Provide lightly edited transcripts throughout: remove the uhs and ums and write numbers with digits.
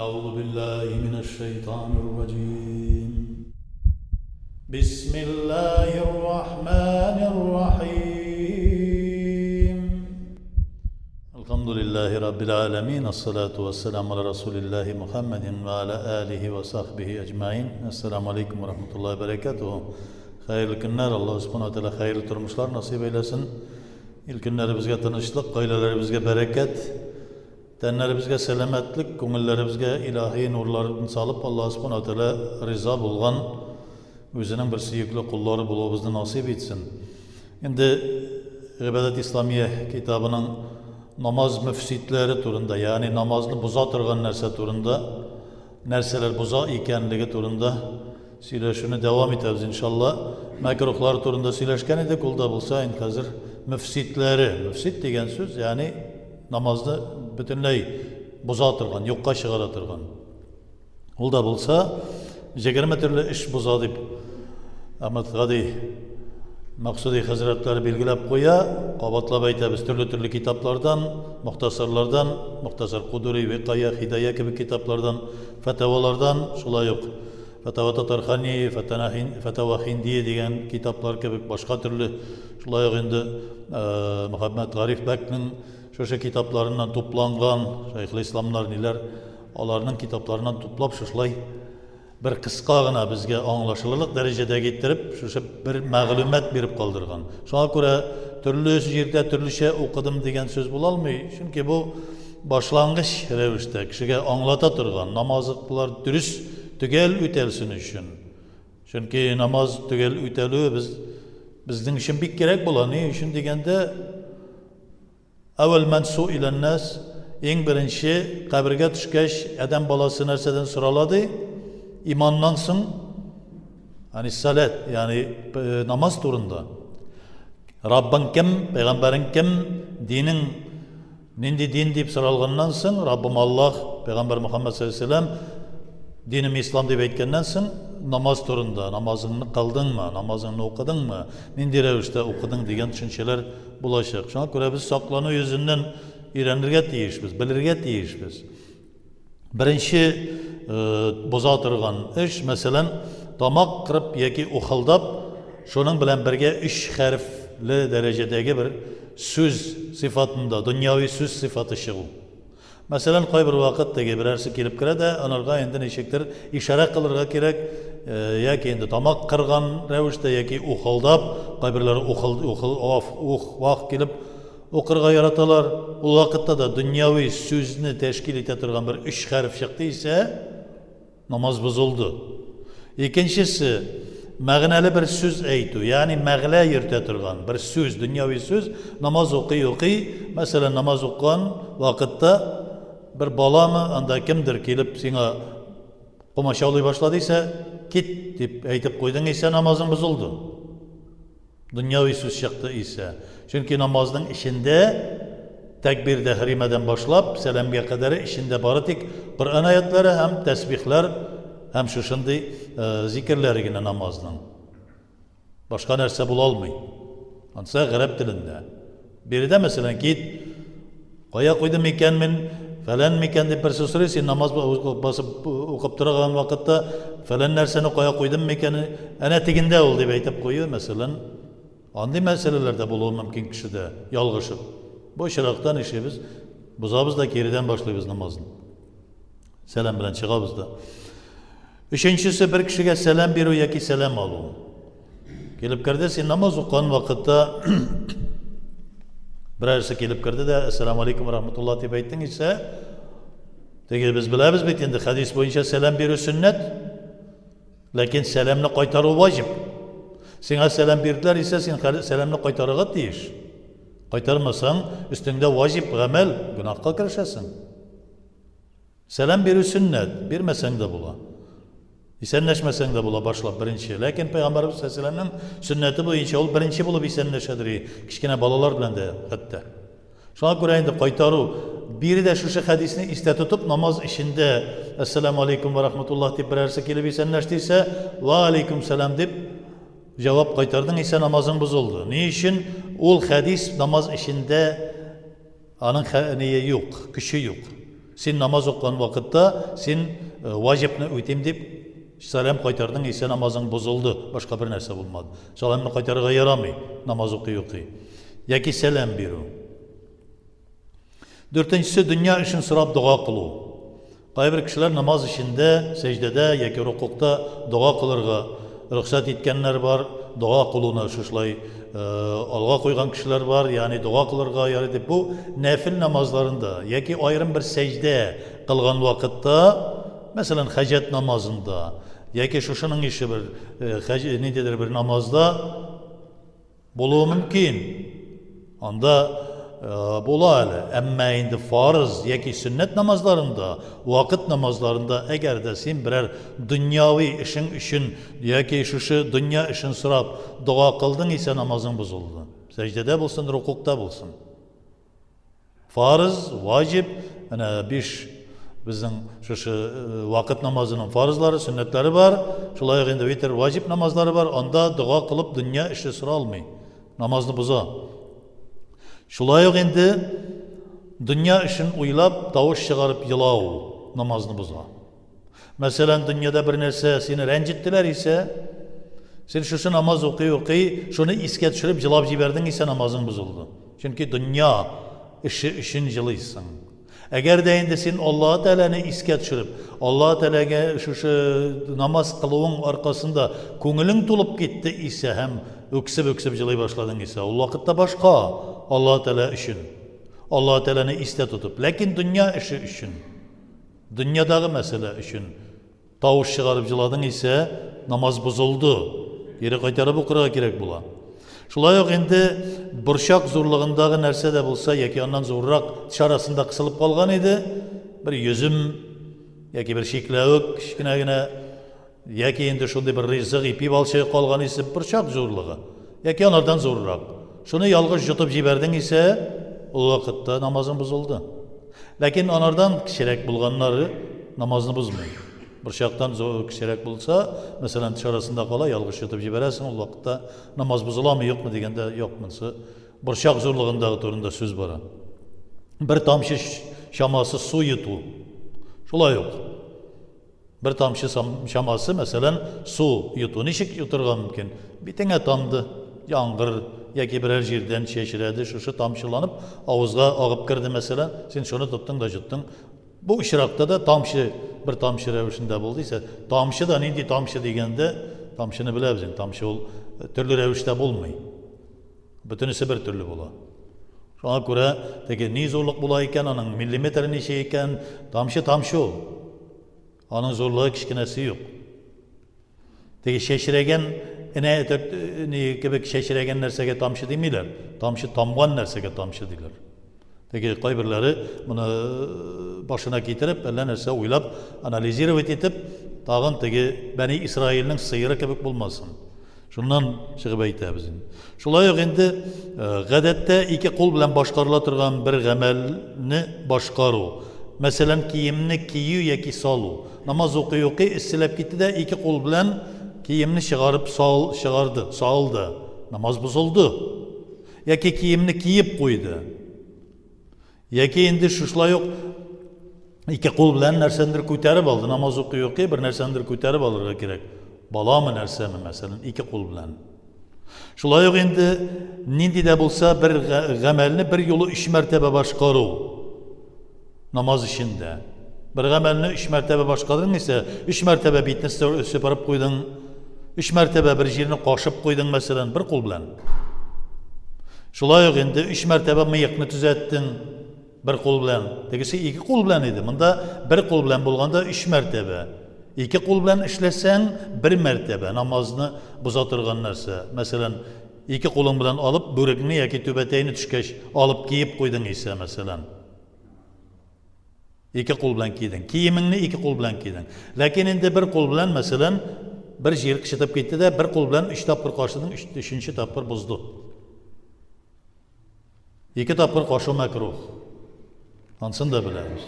أعوذ بالله من الشيطان الرجيم بسم الله الرحمن الرحيم الحمد لله رب العالمين الصلاة والسلام على رسول الله محمد وعلى آله وصحبه أجمعين السلام عليكم ورحمة الله وبركاته Hayırlı günler, Allah subhanahu teala hayırlı turmuşlar nasip eylesin. İlk günlerimizge tanışlık, ailelerimize bereket, tenlerimizge selametlik, көңілlerimizge ilahi nurlarını salıp Allah subhanahu teala rıza bulgan, özünün bir suyuklu kulları bulubuzdu nasip etsin. Şimdi İbadet İslamiye kitabının namaz müfsitleri turunda, yani namazını buza turgan nerse turunda, nerseler buza ikenligi turunda, söyleşini devam ederiz inşallah. Mekruhlar turunda söyleşken edik, olda bulsa hazır müfsitleri, müfsit degen söz yani namazda bütünley buza turgan, yokka çıgara turgan. Olda bulsa, jegerme türlü iş buza deyip Ahmet Gadi Maksudi Hazretleri bilgilep koya, qabatlab aytamiz türlü kitaplardan, muhtasarlardan, Muhtasar Kuduri, Vikaya, Hidaya gibi kitaplardan, fetavalardan, şulay yok. Fetava Tatarhani, Fetava Hindiye degan kitaplar gibi başka türlü şulay yok endi Muhammed Garif Bek'nin şoşa kitaplarından toplangan, Şeyhül İslamlar neler, onlarının kitaplarından toplap şuşlay bir kıska gına bizge anlaşılırlık derecede getirip şoşa bir mağlumat berip kaldırgan. Şuna göre türlü yerde türlü şey okudum degen söz bulalmay. Çünkü bu başlangıç revişte kişiye anlata turgan namazlar dürüst tügel ütelsin üçün. Çünkü namaz tügel üteli bizden için bir gerek bulan. Ne üçün degende evvel men su'ilen nas en birinci kabirge düşkeş adam balası nerseden soraladı. İmanlansın. Hani salat yani namaz turunda. Rabbin kim, peygamberin kim, dinin nindi din deyip soralgandan soň Rabbim Allah, Peygamber Muhammed sallallahu aleyhi ve sellem dinim İslam deyip aytgandan soň namaz turunda, namazını kıldın mı, namazını okudun mu, nindi revişte okudun degen düşünceler bulaşak. Şuna göre biz saklanı yüzünden öğrenirge tiyişmiz, bilirge tiyişmiz. Birinci boza turgan iş, mesela tamak kırıp yeki uxuldap, şunun bilen birge 3 harfli derecedeki bir söz sıfatında, dünyavi söz sıfatı çıgı. Mesela kay bir vakitte birersi kelip kire de anarga endi neşektir işaret kılırga gerek yaki endi tamak kırgan revişte yaki uxuldap, kay birleri vaq kelip okurga yaratalar. O vakitte da dünyavi sözünü teşkil ete turgan bir 3 harf çıktı ise namaz bozuldu. İkincisi mağnalı bir söz aytu, yani mağla yürüte turgan bir söz, dünyavi söz, namaz okuy. Mesela namaz okuyan vakitte bir bala mı, anda kimdir kelip sana kumaşa olay başladıysa git deyip aytıp koydun ise namazın bozuldu. Dünyavi söz çıktı ise. Çünkü namazın içinde tekbir tehrimeden başlap selamga kadar içinde baratik Kur'an ayetleri hem tesbihler hem şu şimdi zikirleri yine namazdan. Başka nerse bulalmay. Ansa garip dilinde. Biri de mesela git koya koydum iken min falan miken de bir söz namaz basıp okup durgan vakitte falan nerseni koya koydum miken ana tiginde oldu diye aytıp koyuyor mesela. Andi meselelerde bulunur mümkün kişide yalgışıp. Bu şiraktan işimiz buzabız da geriden başlıyoruz namazın. Selam bilen çıkabız da. Üçüncüsü bir kişiye selam veriyor ya ki selam alıyor. Gelip kardeşi namaz okuyan vakitte birerisi gelip kardeşi de Esselamu Aleyküm ve Rahmetullah diye aytın ise dedi biz biliriz bitindi. Hadis boyunca selam veriyor sünnet. Lakin selamını qaytarı vacip. Sana selam verdiler ise sen selamını qaytarıga deyiş. Qaytarmasan üstünde vacip amel günahka kirişesin. Selam veriyor sünnet. Vermesen de bula. İsenleşmesen de bula başlap birinci. Lakin Peygamberimiz sallallahu aleyhi ve sellem'nin sünneti boyunca ol birinci bulup isenleşedir. Kiçkine balalar bilen de hatta. Şuna göre indi qaytarı. Biri de şu hadisini iste tutup namaz işinde Esselamu Aleyküm ve Rahmetullah deyip birerse kelip isenleştiyse ve Aleyküm selam deyip cevap qaytardın ise namazın bozuldu. Niçin? Ol hadis namaz işinde anın niye yok, kişi yok. Сен намаз оқыған вақытта сен ваҗибны үтем деп сәлам қайтардың, есе намазың бұзылды, башқа бір нәрсе болмады. Сәламны қайтарға ярамый, намаз оқи. Яки сәлам беру. Дүртіншісі дүния үшін сұрап дұға қылу. Қайбір кішілер намаз ішінде, сәждеде, яки рукукта дұға қылырға рұқсат еткенлер бар, дұға қылуына шышлай алға қойған кішілер бар, яғни дұға қылырға ярайды. Бұл нәфіл намазларында, яки айрым бір сәжде қылған вақытта, мәселен, хәжет намазында, яки шушының іші бір намазда болуы мүмкін. Анда бола әлі. Әммә енді фарыз, яки сүннет намазларында, вақыт намазларында, әгер де сен бірер дүнияви ішің үшін, яки шушы дүния ішін сұрап, дұға қылдың, есе намазың бұзылды. Сәждеде болсын, рукукта болсын. Фарыз, ваджиб, биш біздің шушы вақыт намазының фарызлары, сүннетлері бар, шулай енді витр ваджиб намазлары бар, анда дұға қылып дүния іші сұра алмай, намазны бұза. Шулай енді дүния үшін ойлап, дауыс шығарып елау намазны бұза. Мәселен, дүнияда бір нәрсе сені рәнжіттілер есе, сен шушы намаз оқи, шуны иске түшіріп, жылап жібердің есе намазың бұзылды. Чөнки дүния іші үшін жылайсың. Әгер де енді сен Аллах Тәләні иске түшіріп, Аллах Тәләге шушы намаз қылуың арқасында көңілің толып кетті есе, һәм өксіп жылай башладың есе, ол вақытта башқа Аллах Тәлә үшін, Аллах Тәләні исте тұтып, ләкин дүния іші үшін, дүниядағы мәселе үшін тауыш шығарып жыладың есе, намаз бұзылды, ері қайтарып оқырға керек бола. Шулай оқ енді бұршақ зорлығындағы нәрсе де болса, яки аннан зоррақ шарасында қысылып қалған еді, бір юзім, яки бір шекләуік, кішкінәгіне, яки енді шондай бір ризық ипи балшай қалған есе, бұршақ зорлығы, яки анардан зоррақ. Шуны ялғыз жұтып жібердің есе, ол вақытта намазың бұзылды. Ләкин анардан кішерек болғанлары намазны бұзмай. Бұршақтан кішерек болса, мәселен шарасында қала, ялғыз жұтып жібересің, ол вақытта намаз бұзыламы, жоқ му дегенде, жоқ мұнсы. Бұршақ зорлығындағы турында сөз бара. Бір тамшы шамасы су юту. Шулай жоқ. Бір тамшы шамасы, мәселен, су юту. Нешік ютырға мүмкін? Бетіңе тамды, яңғыр, яки бірер жерден шешіреді, шушы тамшыланып, ауызға ағып кірді мәселен, сен шуны тұттың да жұттың. Бұл ішірақта да тамшы, бір тамшы рәвішінде болды есе, тамшы да ненде тамшы дегенде, тамшыны біләбізін, тамшы ол түрлі рәвіште болмай. Бүтінісі бір түрлі бола. Шуңа көре, теге не зорлық бола екен, аның миллиметр неше екен, тамшы ол. Аның зорлығы кішкінесі yok. Теге шешіреген, шешіреген нәрсеге тамшы демейлер. Тамшы тамған нәрсеге тамшы дейлер. Теге қайбірлері мұны башына кетіріп, әлі нәрсе ойлап, анализировать етіп, тағын теге Бәни Исраилінің сыйыры кебек болмасын. Шуннан шығып әйтәбізін. Шулай оқ енді ғәдәтті екі қол білән башқарыла тұрған бір ғәмәлні башқару. Мәселен, киімні кию яки салу. Намаз оқи, істелеп кетті де, екі қол білән киімні шығарып салды. Намаз бұзылды. Яки киімні киіп қойды. Яки енді шушлай оқ, екі қол білән нәрсендір көтеріп алды. Намаз оқи, бір нәрсендір көтеріп алырға керек. Баламы нәрсемі, мәселен, екі қол білән. Шулай оқ енді, ненде де болса, бір ғәмәліні бір yolu 3 мәртебе башқару. Намаз ішінде. Бір ғәмәліні 3 мәртебе башқардың есе, 3 мәртебе бетіні сөпіріп қойдың, 3 мәртебе бір жеріні қашып қойдың, мәселен, бір қол білән. Шулай оқ енді 3 мәртебе миықны түзәттің, бір қол білән. Тегісі 2 қол білән еді. Мұнда бір қол білән болғанда 3 мәртебе. 2 қол білән ішлесәң 1 мәртебе намазны бұзатырған нәрсе. Мәселен, 2 қолың білән алып, бөрігіні яки төбәтейіні түшкеш алып кейіп қойдың есе, мәселен. 2 қол білән кейдің. Киіміңні 2 қол білән кейдің. Ләкин енді 1 қол білән, мәселен, бір жер кішітіп кетті де, 1 қол білән 3 тапқыр қашыдың, 3-ші тапқыр бұзды. 2 тапқыр қашу мәкрух. Ансын да біләміз.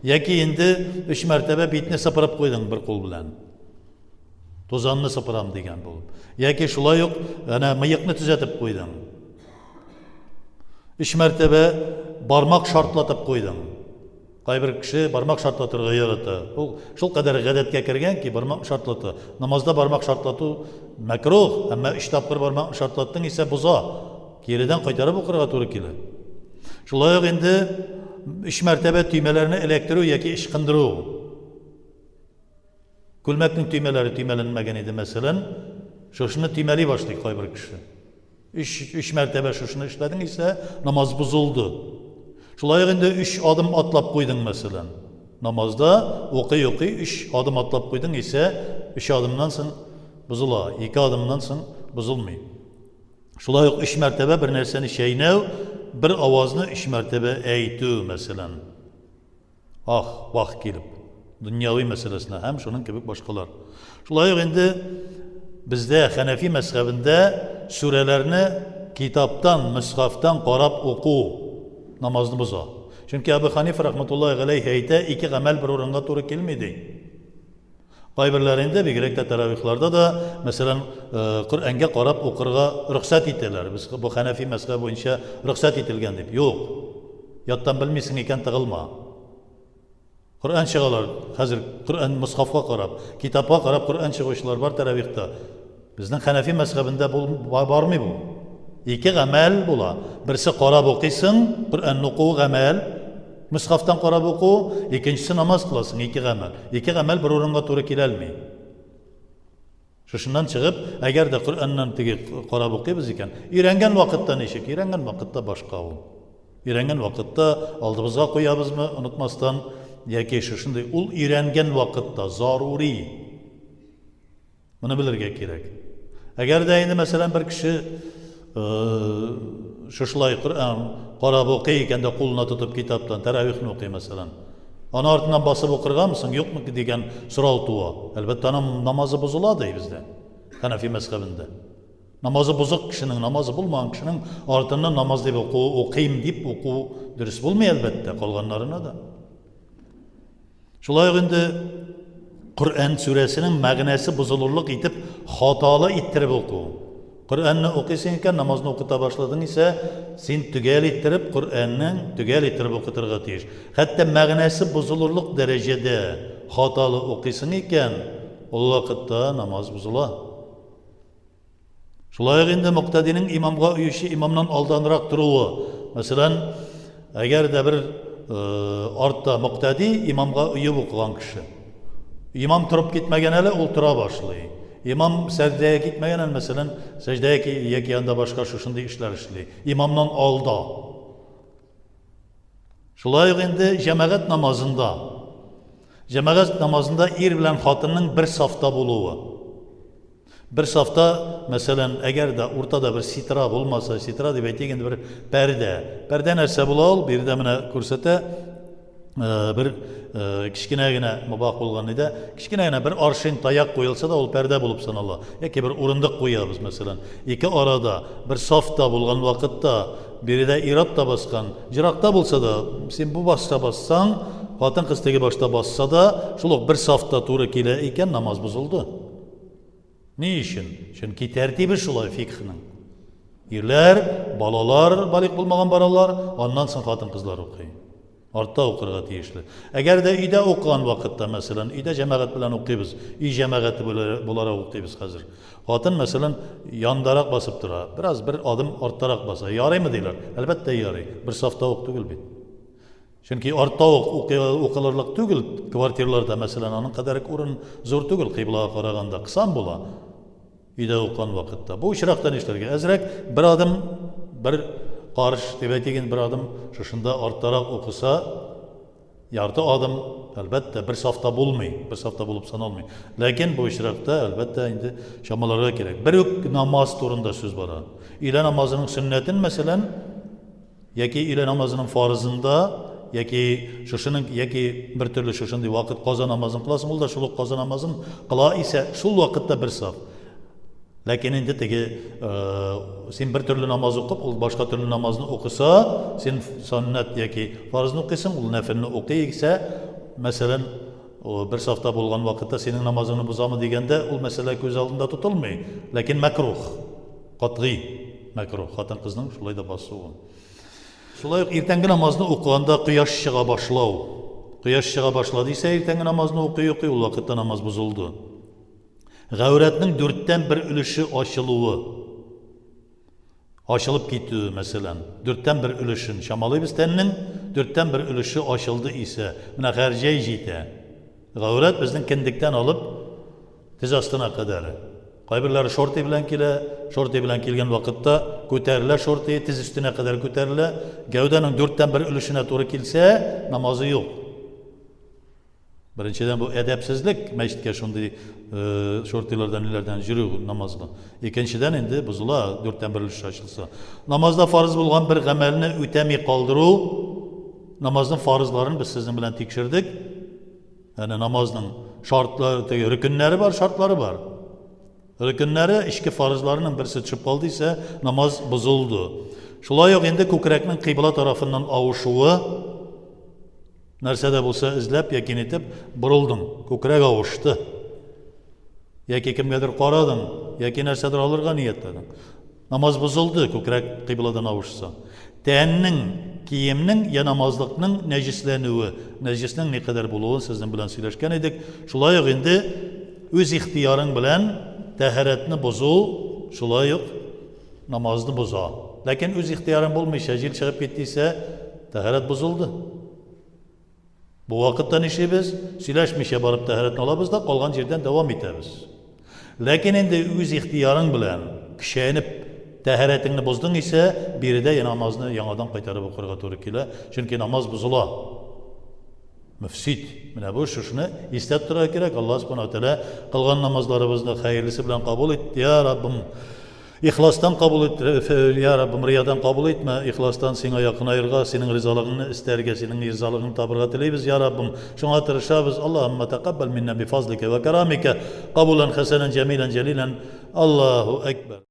Яки енді 3 мәртебе бетіне сапырап қойдың 1 қол білән. Тозанны сапырам деген болып. Яки шулай оқ, миықны түзетіп қойдың. 3 мәртебе бармақ шартлатып қойдың. Кайбер кеше бармак шартлатырга ярата. Ул шул кадәр гадәткә кергән ки, бармак шартлата. Намазда бармак шартлату мәкрух, әмма 3 тапкыр бармак шартлаттың исә буза. Киридән кайтарып укырга туры килә. Шулай ук инде 3 мәртәбә төймәләрне эләктерү яки ышкындыру. Күлмәкнең төймәләре төймәләнмәгән иде, мәсәлән, шушыны төймәли башлый кайбер кеше. 3 мәртәбә шушыны эшләдең исә, намаз бузылды. Шулай ук инде 3 адым атлап куйдың, мәсәлән. Намазда укый 3 адым атлап куйдың исә, 3 адымнан соң бузыла, 2 адымнан соң бузылмый. Шулай ук 3 мәртәбә бер нәрсәне чәйнәү, bir авазны 3 мәртәбә әйтү, мәсәлән. Вах килеп, дөньяви мәсьәләсенә һәм шуның кебек башкалар. Шулай ук инде бездә Хәнәфи мәзһәбендә сүрәләрне китаптан, мусхафтан карап уку намазны боза. Чөнки Абу Ханифа рахматуллаһи галәйһи әйтә, 2 гамәл бер урынга туры килми ди. Кайберләрендә, бигрәк тә таравихларда да, мәсәлән, Коръәнгә карап укырга рөхсәт итәләр. Без бу Хәнәфи мәзһәбе буенча рөхсәт ителгән дип. Юк. Яттан белмисең икән тыгылма. Коръән чыгалар. Хәзер Коръән мусхафка карап, китапка карап Коръән чыгучылар бар таравихта. Безнең Хәнәфи мәзһәбендә бармый бу. 2 гамәл була. Берсе карап укыйсың, Коръәнне уку гамәл, мусхафтан карап уку, икенчесе намаз кыласың, 2 гамәл. 2 гамәл бер урынга туры килә алмый. Шушыннан чыгып, әгәр дә Коръәннән теге карап укыйбыз икән, өйрәнгән вакытта ничек? Өйрәнгән вакытта башка ул. Өйрәнгән вакытта алдыбызга куябызмы, онытмастан, яки шушындай ул өйрәнгән вакытта зарури. Моны белергә кирәк. Әгәр дә инде мәсәлән бер кеше шушылай Коръән карап укый икән дә кулына тотып китаптан таравихны укый мәсәлән. Аны артыннан басып укырганмысың, юкмы дигән сорау туа. Әлбәттә намазы бозыла ди бездә. Хәнәфи мәзһәбендә. Намазы бозык кешенең, намазы булмаган кешенең артыннан намаз дип укыйм дип уку дөрес булмый әлбәттә, калганнарына да. Шулай ук инде Коръән сүрәсенең мәгънәсе бозылырлык итеп хаталы иттереп уку. Коръәнне укыйсың икән, намазны укыта башладың исә, син төгәл иттереп Коръәннең төгәл иттереп укытырга тиеш. Хәтта мәгънәсе бозылырлык дәрәҗәдә хаталы укыйсың икән, ул вакытта намаз бозыла. Шулай ук инде муктадиның имамга уючы имамнан алданрак торуы. Мәсәлән, әгәр дә бер артта муктади имамга уеп укыган кеше. Имам торып китмәгән әле, ул тора башлый. Имам сәҗдәгә китмәгән, мәсәлән, сәҗдәгә яки янда башка шушындый эшләр эшли. Имамнан алда. Шулай ук инде җәмәгать намазында ир белән хатынның бер сафта булуы. Бер сафта, мәсәлән, әгәр дә уртада бер ситра булмаса, ситра дип әйтик инде бер пәрдә. Пәрдә нәрсә була ул? Бирдә менә күрсәтә. Бер кичкенә генә мубах булган иде. Кичкенә генә бер аршин таяк куелса да ул пәрдә булып санала. Яки бер урындык куябыз, мәсәлән. 2 арада бер сафта булган вакытта биредә ират та баскан. Җиракта булса да, син бу башта бассаң, хатын кыз теге башта басса да, шул ук бер сафта туры килә икән, намаз бозылды. Ни өчен? Чөнки тәртибе шулай фикхның. Ирләр, балалар, балык булмаган балалар, аннан соң хатын кызлар укый. Артта укырга тиешле. Әгәр дә өйдә укыган вакытта, мәсәлән, өйдә җәмәгать белән укыйбыз, өй җәмәгате буларак укыйбыз хәзер. Хатын, мәсәлән, яндарак басып тора, бер адым арттарак баса. Ярыймы диләр? Әлбәттә ярый. Бер сафта ук түгел бит. Чөнки артта укылырлык түгел, квартираларда, мәсәлән, аның кадәр урын зур түгел, кыйблага караганда кысан була. Өйдә укыган вакытта. Бу очракта нишләргә? Әзрәк бер адым, бер Қарыш тибәтеген бер адым шушында арттарак укыса, ярты адым әлбәттә бер сафта булмый, бер сафта булып саналмый. Ләкин бу очракта әлбәттә инде чамаларга кирәк. Бер үк намаз турында сүз бара. Илә намазының сөннәтен, мәсәлән, яки илә намазының фарызында, яки шушының яки бер төрле шушындый вакыт каза намазын кыласың, ул да шул каза намазын кыла исә, шул вакытта бер саф. Ләкин инде теге син бер төрле намаз укып, ул башка төрле намазны укыса, син сөннәт яки фарызны укыйсың, ул нәфилне укый исә, мәсәлән, бер сафта булган вакытта синең намазыңны бозамы дигәндә, ул мәсьәлә күз алдында тотылмый. Ләкин макрух, катгый макрух, хатын кызның шулай да басуы. Шулай ук иртәнге намазны укыганда кояш чыга башлау. Quyosh chiqa boshladıysa ertangi namozni o'qiy, u vaqtda namoz buzildi. G'avratning 4dan 1 ulushi ochiluvi. Açılıp gitti mesela. 4dan 1 ülüşün. Şamalı bizdeninin 4dan 1 ülüşü açıldı ise. Buna harcay jite. Gavret bizden kendikten alıp tiz astına kadar. Kaybırları şorti bilen kelgen vakitte köteriler şortiyi tiz üstüne kadar köteriler. Gavdanın 4dan 1 ülüşüne doğru kilse namazı yok. Birinçiden bu edepsizlik meşitke şunday şortilerden ilerden yürü namazga. İkinciden indi buzula 4dan 1 uluş açılsa. Namazda farz bulgan bir amelini ötemi kaldırı. Namazın farzlarını biz sizin bilen tekşirdik. Yani namazın şartları, rükünleri var, şartları var. Rükünleri işki farzlarının birisi çıkıp kaldıysa namaz bozuldu. Şulay yok indi kökreknin kıbla tarafından avuşuğu. Narsada bo'lsa izlab yoki netib burildim, ko'krak avushdi. Yoki kimgadir qaradim, yoki narsadir olirga niyatladim. Namoz buzildi, ko'krak qibladan avushsa. Tenning, kiyimning ya namozlikning najislanuvi, najisning ne qadar bo'luvi sizning bilan so'rashgan edik. Shulay yo'q endi o'z ixtiyoring bilan tahoratni buzuv, shulay yo'q namozni buzo. Lekin o'z ixtiyoring bo'lmaysa, jil chiqib ketdiysa, tahorat buzildi. Bu vaqtda nishimiz silashmisha borib tahoratni olabizda qolgan yerdan davom etamiz. Lekin endi o'z ixtiyoring bilan kishanib tahoratingni buzding esa birida namozni yangadan qaytarib o'qirga to'g'ri keladi. Chunki namoz buziladi. Mufsid. Mana bu shuni eslatib turib kerak. Alloh subhanahu va taolo qilgan namozlarimizni xayrlisi bilan qabul et. Ya Rabbim İhlasdan kabul et, ya Rabbim riyadan kabul etme, ihlasdan sana yakın ayırga, senin rızalığını isterge, senin rızalığını tabırga tileybiz, ya Rabbim. Şuna tırışabız, Allahümme teqabbel minna bi fazlike ve keramike, kabulen hasenen cemilen celilen, Allahu Ekber.